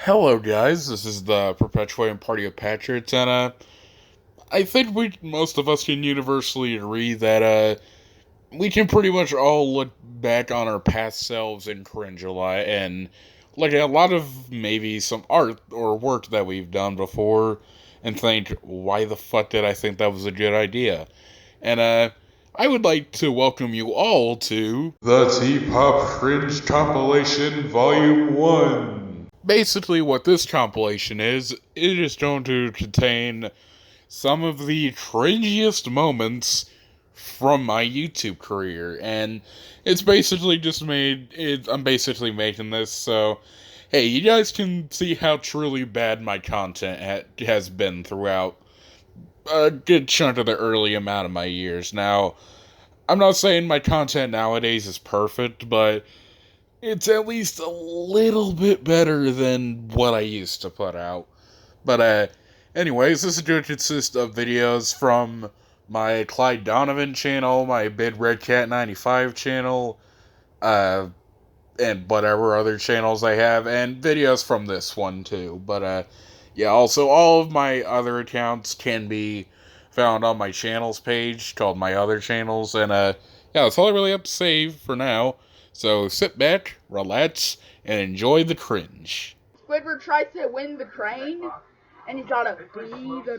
Hello, guys. This is the Perpetuating Party of Patriots, and I think most of us can universally agree that we can pretty much all look back on our past selves and cringe a lot, and look at a lot of maybe some art or work that we've done before, and think, why the fuck did I think that was a good idea? And I would like to welcome you all to the T-Pop Cringe Compilation Volume 1. Basically, what this compilation is, it is going to contain some of the cringiest moments from my YouTube career, and it's basically I'm basically making this so, hey, you guys can see how truly bad my content has been throughout a good chunk of the early amount of my years. Now, I'm not saying my content nowadays is perfect, but it's at least a little bit better than what I used to put out. But, anyways, this is going to consist of videos from my Clyde Donovan channel, my Big Red Cat 95 channel, and whatever other channels I have, and videos from this one too. But, yeah, also all of my other accounts can be found on my channels page called My Other Channels, and, yeah, that's all I really have to say for now. So sit back, relax, and enjoy the cringe. Squidward tries to win the train, and he's gotta be the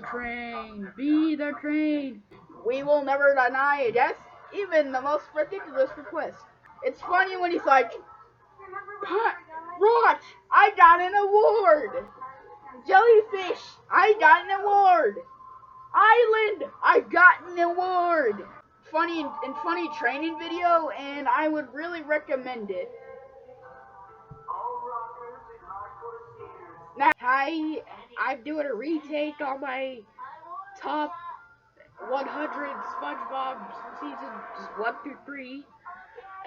train. We will never deny a yes, even the most ridiculous request. It's funny when he's like, Rock, I got an award. Jellyfish, I got an award. Island, I got an award. Funny training video, and I would really recommend it. Now, I'm doing a retake on my top 100 SpongeBob seasons 1 through 3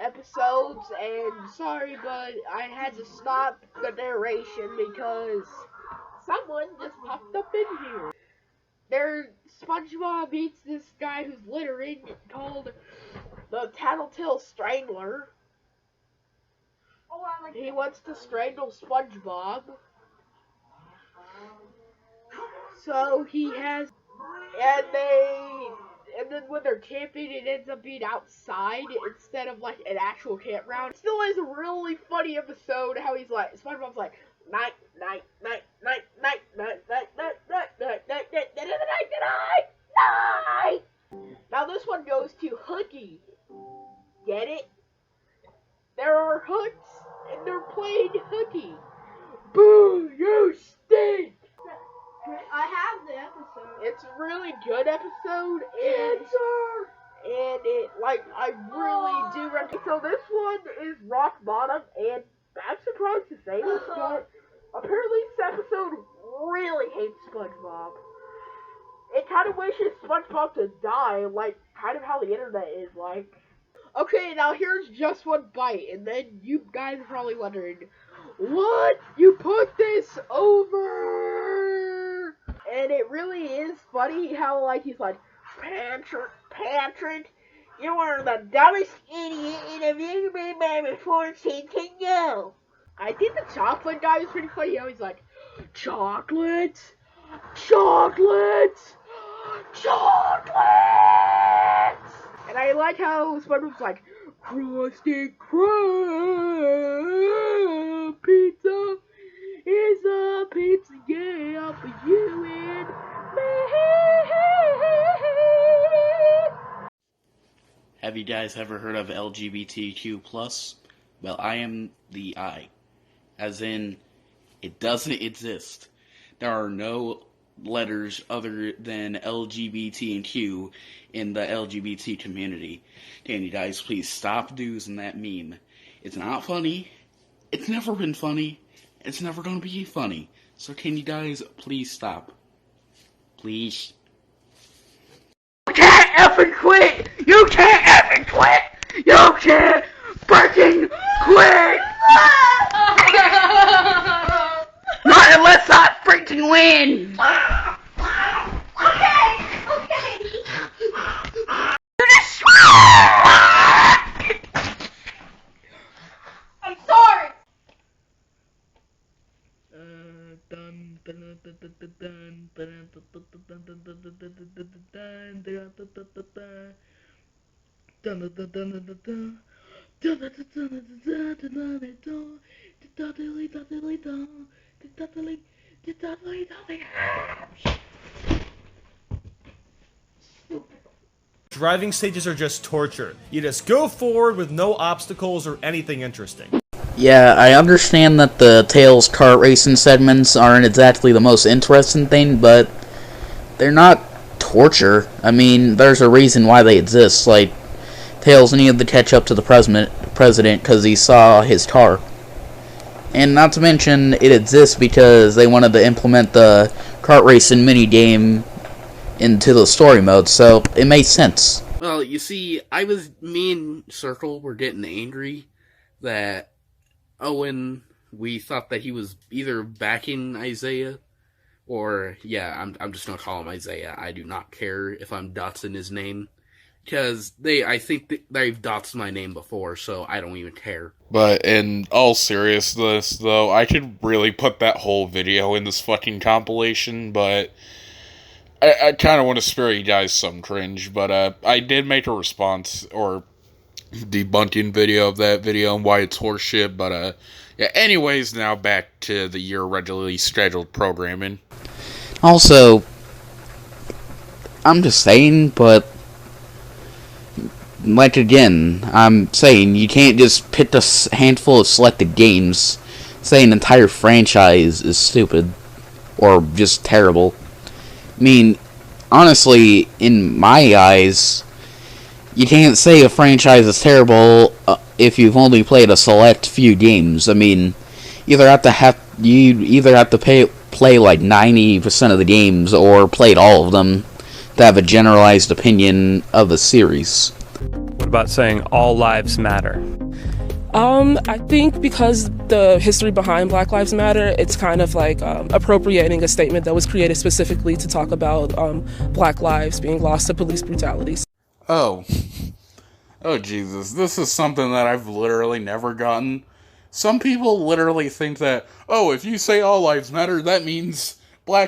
episodes, and sorry, but I had to stop the narration because someone just popped up in here. SpongeBob meets this guy who's littering called the Tattletale Strangler. He wants to strangle SpongeBob. So he has, and then when they're camping, it ends up being outside instead of like an actual campground. It still is a really funny episode how he's like, SpongeBob's like, night, night, night, night, night, night, night, night, night, night, night, night, night, night, night. Now this one goes to Hooky. Get it? There are hooks, and they're playing Hooky. Boo, you stink! I have the episode. It's a really good episode, and I really do recommend. So this one is rock bottom, and I'm surprised to say this, but apparently this episode really hates SpongeBob. It kind of wishes SpongeBob to die, like kind of how the internet is like. Okay, now here's just one bite, and then you guys are probably wondering, what? You put this over? And it really is funny how, like, he's like, Patrick, you are the dumbest idiot in a video game before seen can go. I think the chocolate guy was pretty funny. How he's like, chocolate. And I like how SpongeBob's like, Krusty Krab pizza is a pizza, yeah, for you and me. Have you guys ever heard of LGBTQ+? Well, I am the I. As in, it doesn't exist. There are no letters other than LGBT and Q in the LGBT community. Can you guys please stop using that meme? It's not funny. It's never been funny. It's never going to be funny. So can you guys please stop? Please. You can't effing quit! You can't effing quit! You can't freaking quit! Not unless I freaking win! Okay. I'm sorry! Driving stages are just torture. You just go forward with no obstacles or anything interesting. Yeah, I understand that the Tails kart racing segments aren't exactly the most interesting thing, but they're not torture. I mean, there's a reason why they exist. Like, Tails needed to catch up to the president because he saw his car. And not to mention, it exists because they wanted to implement the kart racing minigame into the story mode, so it made sense. Well, you see, me and Circle were getting angry that Owen, we thought that he was either backing Isaiah, or, yeah, I'm just gonna call him Isaiah. I do not care if I'm dotsing his name, because I think they've dotsed my name before, so I don't even care. But in all seriousness, though, I could really put that whole video in this fucking compilation, but I kind of want to spare you guys some cringe, but I did make a response, or debunking video of that video and why it's horseshit, but yeah, anyways, now back to the year regularly scheduled programming. Also, I'm just saying, but like again, I'm saying you can't just pick a handful of selected games, say an entire franchise is stupid or just terrible. I mean, honestly, in my eyes, you can't say a franchise is terrible if you've only played a select few games. I mean, you either have to play like 90% of the games or played all of them to have a generalized opinion of a series. What about saying all lives matter? I think because the history behind Black Lives Matter, it's kind of like appropriating a statement that was created specifically to talk about Black lives being lost to police brutality. Oh, Jesus, this is something that I've literally never gotten. Some people literally think that, oh, if you say all lives matter, that means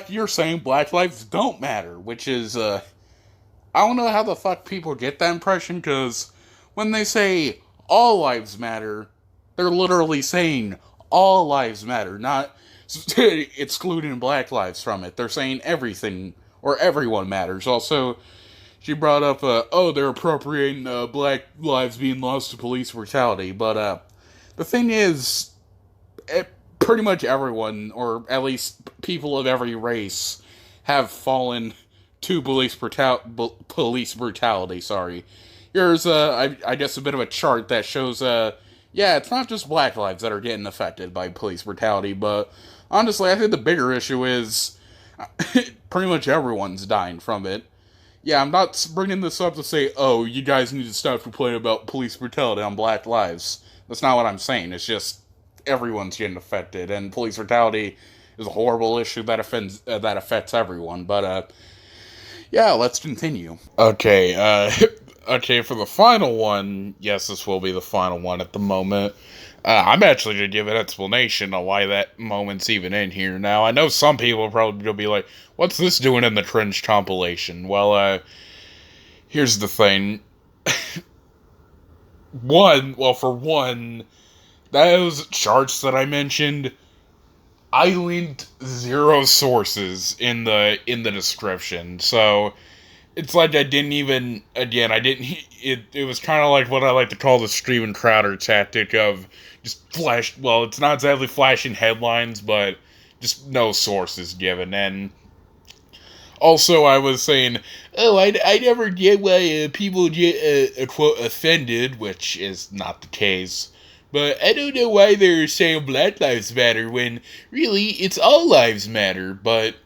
you're saying black lives don't matter, which is, I don't know how the fuck people get that impression, because when they say all lives matter, they're literally saying all lives matter, not excluding black lives from it. They're saying everything, or everyone matters. Also, she brought up, they're appropriating black lives being lost to police brutality, but the thing is, pretty much everyone, or at least people of every race, have fallen to police brutality, sorry. Here's, I guess, a bit of a chart that shows, yeah, it's not just black lives that are getting affected by police brutality, but honestly, I think the bigger issue is pretty much everyone's dying from it. Yeah, I'm not bringing this up to say, oh, you guys need to stop complaining about police brutality on black lives. That's not what I'm saying. It's just everyone's getting affected, and police brutality is a horrible issue that affects everyone. But yeah, let's continue. Okay, okay, for the final one, yes, this will be the final one at the moment. I'm actually going to give an explanation on why that moment's even in here. Now, I know some people are probably going to be like, what's this doing in the Cringe compilation? Well, here's the thing. For one, those charts that I mentioned, I linked 0 sources in the description, so it's like I didn't even, again, it was kind of like what I like to call the Steven Crowder tactic of just it's not exactly flashing headlines, but just no sources given. And also I was saying, oh, I never get why people get, quote, offended, which is not the case. But I don't know why they're saying Black Lives Matter when, really, it's all lives matter. But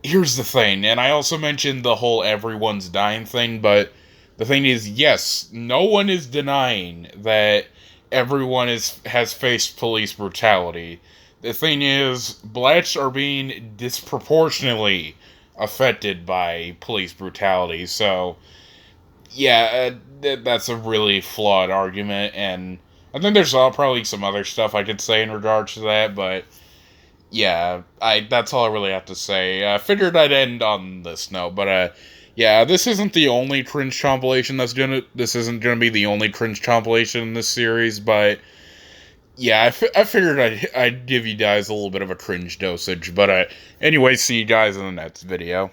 here's the thing, and I also mentioned the whole everyone's dying thing, but the thing is, yes, no one is denying that everyone has faced police brutality. The thing is, blacks are being disproportionately affected by police brutality, so yeah, that's a really flawed argument, and I think there's probably some other stuff I could say in regards to that, but yeah, that's all I really have to say. I figured I'd end on this note, but yeah, this isn't the only Cringe compilation this isn't gonna be the only Cringe compilation in this series, but yeah, I figured I'd give you guys a little bit of a cringe dosage, but anyway, see you guys in the next video.